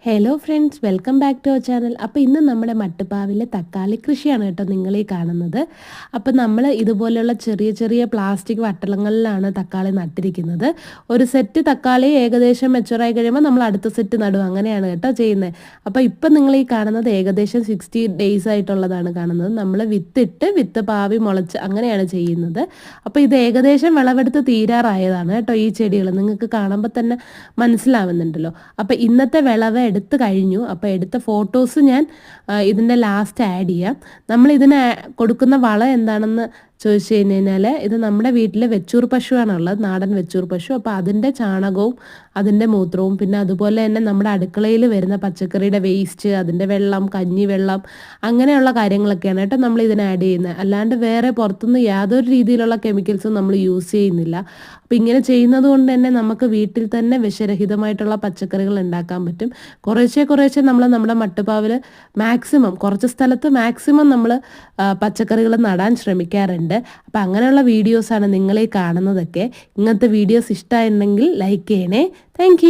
Hello friends, welcome back to our channel. അപ്പോൾ ഇന്ന് നമ്മുടെ മട്ടുപ്പാവിലെ തക്കാളി കൃഷിയാണ് കേട്ടോ നിങ്ങളീ കാണുന്നത്. അപ്പോൾ നമ്മൾ ഇതുപോലെയുള്ള ചെറിയ ചെറിയ പ്ലാസ്റ്റിക് വട്ടളങ്ങളിലാണ് തക്കാളി നട്ടിരിക്കുന്നത്. ഒരു സെറ്റ് തക്കാളി ഏകദേശം മെച്ചുറായി കഴിയുമ്പോൾ നമ്മൾ അടുത്ത സെറ്റ് നടും, അങ്ങനെയാണ് കേട്ടോ ചെയ്യുന്നത്. അപ്പോൾ ഇപ്പം നിങ്ങൾ ഈ കാണുന്നത് ഏകദേശം 60 ഡേയ്സ് ആയിട്ടുള്ളതാണ് കാണുന്നത്. നമ്മൾ വിത്ത് പാവി മുളച്ച് അങ്ങനെയാണ് ചെയ്യുന്നത്. അപ്പോൾ ഇത് ഏകദേശം വിളവെടുത്ത് തീരാറായതാണ് കേട്ടോ ഈ ചെടികൾ. നിങ്ങൾക്ക് കാണുമ്പോൾ തന്നെ മനസ്സിലാവുന്നുണ്ടല്ലോ. അപ്പോൾ ഇന്നത്തെ വിളവ് എടുത്ത് കഴിഞ്ഞു. അപ്പോൾ എടുത്ത ഫോട്ടോസ് ഞാൻ ഇതിൻ്റെ ലാസ്റ്റ് ആഡ് ചെയ്യാം. നമ്മൾ ഇതിന് കൊടുക്കുന്ന വളം എന്താണെന്ന് ചോദിച്ചു കഴിഞ്ഞാൽ, ഇത് നമ്മുടെ വീട്ടിൽ വെച്ചൂർ പശുവാണുള്ളത്, നാടൻ വെച്ചൂർ പശു. അപ്പോൾ അതിൻ്റെ ചാണകവും അതിൻ്റെ മൂത്രവും പിന്നെ അതുപോലെ തന്നെ നമ്മുടെ അടുക്കളയിൽ വരുന്ന പച്ചക്കറിയുടെ വേസ്റ്റ്, അതിൻ്റെ വെള്ളം, കഞ്ഞിവെള്ളം, അങ്ങനെയുള്ള കാര്യങ്ങളൊക്കെയാണ് കേട്ടോ നമ്മൾ ഇതിന് ആഡ് ചെയ്യുന്നത്. അല്ലാണ്ട് വേറെ പുറത്തുനിന്ന് യാതൊരു രീതിയിലുള്ള കെമിക്കൽസും നമ്മൾ യൂസ് ചെയ്യുന്നില്ല. അപ്പോൾ ഇങ്ങനെ ചെയ്യുന്നത് കൊണ്ട് തന്നെ നമുക്ക് വീട്ടിൽ തന്നെ വിഷരഹിതമായിട്ടുള്ള പച്ചക്കറികൾ ഉണ്ടാക്കാൻ പറ്റും. കുറേശ്ശെ നമ്മൾ നമ്മുടെ മട്ടുപ്പാവിൽ മാക്സിമം കുറച്ച് സ്ഥലത്ത് മാക്സിമം നമ്മൾ പച്ചക്കറികൾ നടാൻ ശ്രമിക്കാറുണ്ട്. അപ്പോൾ അങ്ങനെയുള്ള വീഡിയോസാണ് നിങ്ങളീ കാണുന്നതൊക്കെ. ഇങ്ങനത്തെ വീഡിയോസ് ഇഷ്ടമായിട്ടുണ്ടെങ്കിൽ ലൈക്ക് ചെയ്യണേ. താങ്ക്